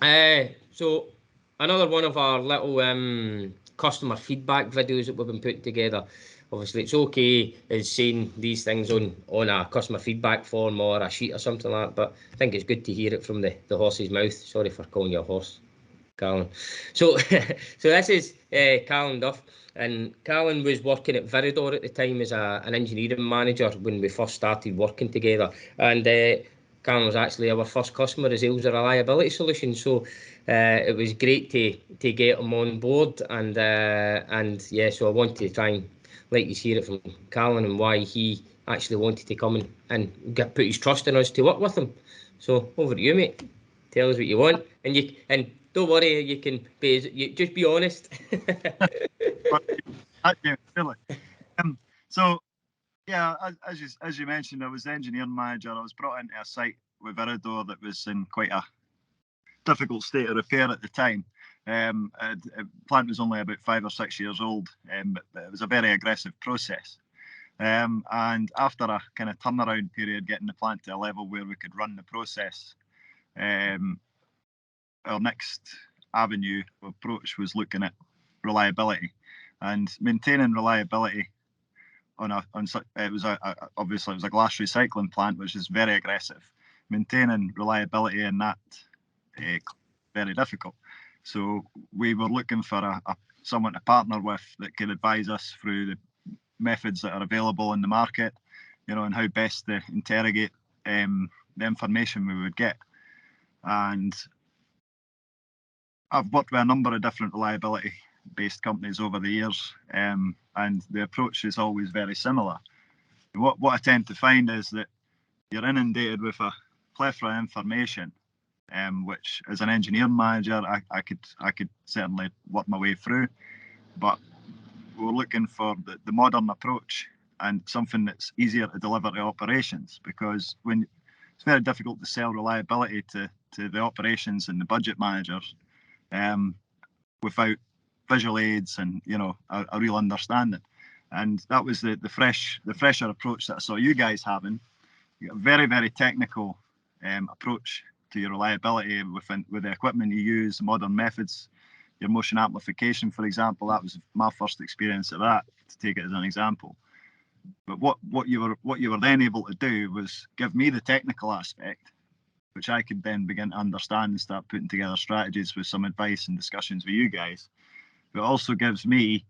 So another one of our little customer feedback videos that we've been putting together. Obviously, it's okay as saying these things on a customer feedback form or a sheet or something like that, but I think it's good to hear it from the horse's mouth. Sorry for calling you a horse, Cailean. So, so this is Cailean Duff, and Cailean was working at Viridor at the time as an engineering manager when we first started working together, and Cailean was actually our first customer as sales a reliability solution. So it was great to get him on board, and yeah, so I want to try and let you hear it from Cailean and why he actually wanted to come and put his trust in us to work with him. So over to you, mate. Tell us what you want, and don't worry, you can just be honest. But that really. Um, so yeah, as you mentioned, I was the engineering manager. I was brought into a site with Viridor that was in quite a difficult state of repair at the time. The plant was only about 5 or 6 years old, but it was a very aggressive process. And after a kind of turnaround period, getting the plant to a level where we could run the process, um, our next avenue of approach was looking at reliability and maintaining reliability on it was obviously it was a glass recycling plant, which is very aggressive. Maintaining reliability in that uh, very difficult. So we were looking for someone to partner with that could advise us through the methods that are available in the market, and how best to interrogate the information we would get. And I've worked with a number of different reliability-based companies over the years, and the approach is always very similar. What I tend to find is that you're inundated with a plethora of information, which as an engineering manager, I could certainly work my way through, but we're looking for the modern approach and something that's easier to deliver to operations, because when it's very difficult to sell reliability to the operations and the budget managers without visual aids and a real understanding. And that was the fresher approach that I saw you guys having. You got a very, very technical approach to your reliability with the equipment you use, modern methods, your motion amplification, for example. That was my first experience of that, to take it as an example. But what you were then able to do was give me the technical aspect, which I could then begin to understand and start putting together strategies with some advice and discussions with you guys. But it also gives me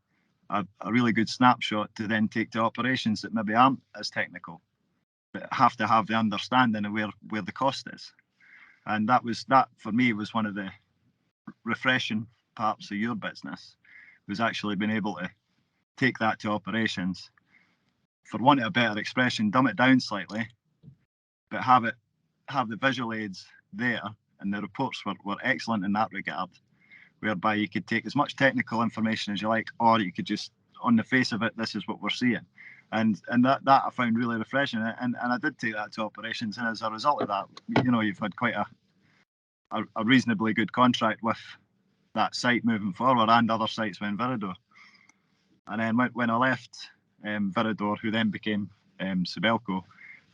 a really good snapshot to then take to operations that maybe aren't as technical, but have to have the understanding of where the cost is. And that for me was one of the refreshing parts of your business, was actually being able to take that to operations, for want of a better expression, dumb it down slightly, but have the visual aids there, and the reports were excellent in that regard, whereby you could take as much technical information as you like, or you could just, on the face of it, this is what we're seeing. And that I found really refreshing, and I did take that to operations, and as a result of that, you've had quite a reasonably good contract with that site moving forward, and other sites within Viridor. And then when I left Viridor, who then became Sibelco,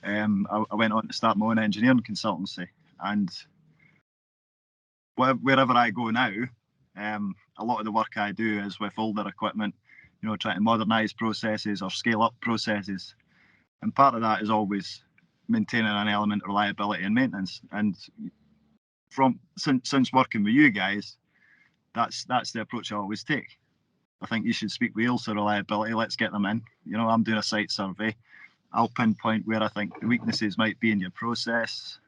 I went on to start my own engineering consultancy. And wherever I go now, a lot of the work I do is with older equipment, trying to modernise processes or scale up processes. And part of that is always maintaining an element of reliability and maintenance. And since working with you guys, that's the approach I always take. I think you should speak with Alisa reliability. Let's get them in. I'm doing a site survey. I'll pinpoint where I think the weaknesses might be in your process.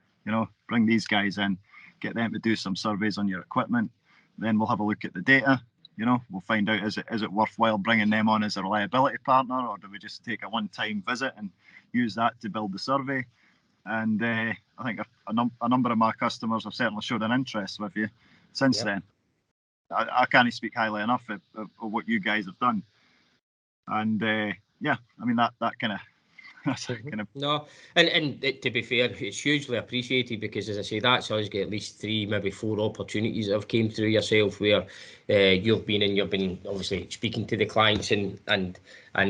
Bring these guys in, get them to do some surveys on your equipment. Then we'll have a look at the data. We'll find out, is it worthwhile bringing them on as a reliability partner, or do we just take a one-time visit and use that to build the survey? And I think a number of my customers have certainly showed an interest with you since then. I can't speak highly enough of what you guys have done. And I mean, that kind of That's kind of, No, and to be fair, it's hugely appreciated because, as I say, that's us get at least 3, maybe 4 opportunities that have came through yourself where you've been obviously speaking to the clients and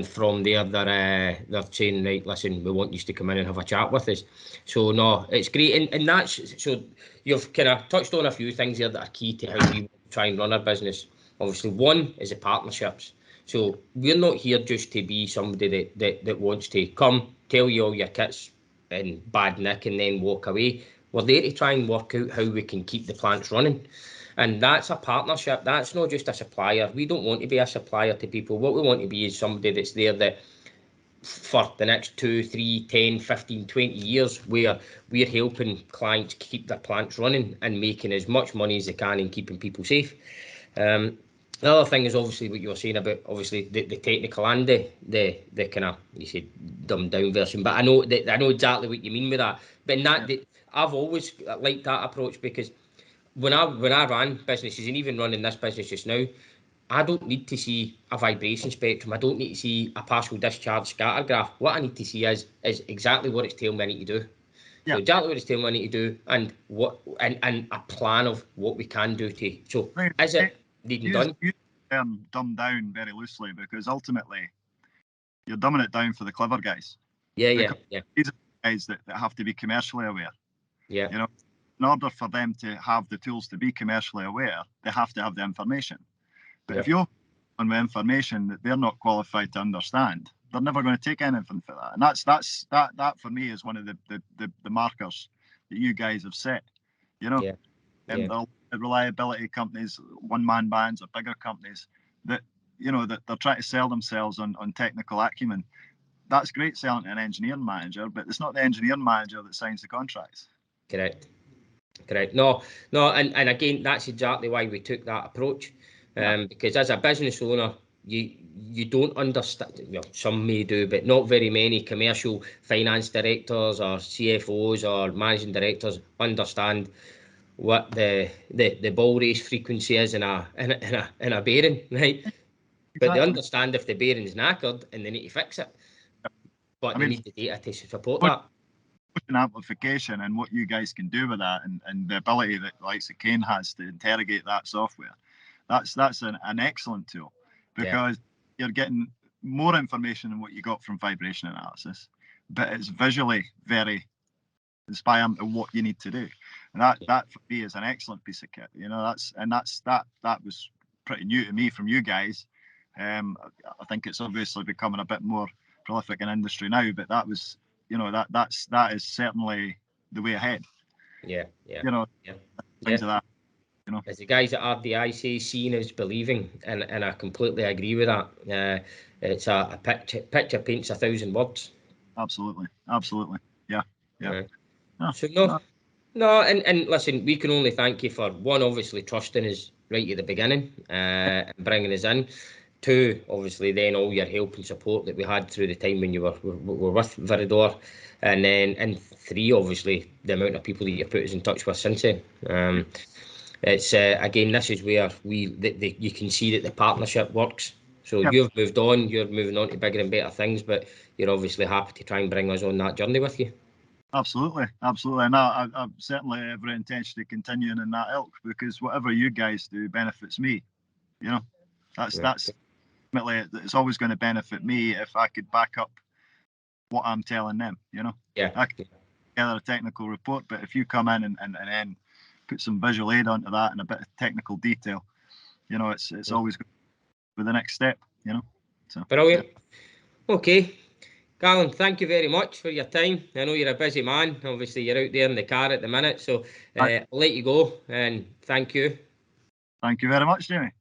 from there they're saying, right, listen, we want you to come in and have a chat with us. So no, it's great, and that's so you've kind of touched on a few things here that are key to how we try and run our business. Obviously, one is the partnerships. So we're not here just to be somebody that wants to come, tell you all your kits in bad nick and then walk away. We're there to try and work out how we can keep the plants running. And that's a partnership. That's not just a supplier. We don't want to be a supplier to people. What we want to be is somebody that's there that for the next 2, 3, 10, 15, 20 years, where we're helping clients keep their plants running and making as much money as they can and keeping people safe. The other thing is obviously what you were saying about obviously the technical and the kind of, you said, dumbed down version, but I know exactly what you mean with that. But in that, I've always liked that approach because when I ran businesses and even running this business just now, I don't need to see a vibration spectrum. I don't need to see a partial discharge scatter graph. What I need to see is exactly what it's telling me I need to do. yeah. So exactly what it's telling me I need to do, and what and a plan of what we can do to. So is it needing done? Use dumb down very loosely because ultimately you're dumbing it down for the clever guys. Yeah. These are guys that have to be commercially aware. Yeah. You know, in order for them to have the tools to be commercially aware, they have to have the information. But if you're on the information that they're not qualified to understand, they're never going to take anything for that. And that for me is one of the markers that you guys have set. You know, the reliability companies, one-man bands, or bigger companies that, you know, that they're trying to sell themselves on technical acumen. That's great selling to an engineering manager, but it's not the engineering manager that signs the contracts. Correct. No, and again, that's exactly why we took that approach. Because as a business owner, you don't understand. Well, some may do, but not very many commercial finance directors or CFOs or managing directors understand what the ball race frequency is in a bearing, right? Exactly. But they understand if the bearing's knackered and they need to fix it. But they need the data to support that. Amplification and what you guys can do with that, and the ability that the likes of Cailein has to interrogate that software, that's an excellent tool because you're getting more information than what you got from vibration analysis, but it's visually very inspiring to what you need to do. And that for me is an excellent piece of kit. You know, that was pretty new to me from you guys. I think it's obviously becoming a bit more prolific in industry now, but that was, you know, that is certainly the way ahead. Yeah. You know, things like that. You know, as the guys at RDI say, seeing is believing, and I completely agree with that. It's a picture paints 1,000 words. Absolutely. Yeah. So no, and listen, we can only thank you for one, obviously trusting us right at the beginning and bringing us in. 2, obviously, then all your help and support that we had through the time when you were with Viridor, and 3, obviously, the amount of people that you put us in touch with since then. It's again, this is where you can see that the partnership works. So you've moved on, you're moving on to bigger and better things, but you're obviously happy to try and bring us on that journey with you. Absolutely. And I've certainly every intention of continuing in that ilk because whatever you guys do benefits me. You know, that's ultimately it's always going to benefit me if I could back up what I'm telling them. You know, I could put together a technical report, but if you come in and then put some visual aid onto that and a bit of technical detail, you know, it's always good for the next step. You know, so brilliant. Okay. Cailein, thank you very much for your time. I know you're a busy man. Obviously, you're out there in the car at the minute, so I'll let you go and thank you. Thank you very much, Jamie.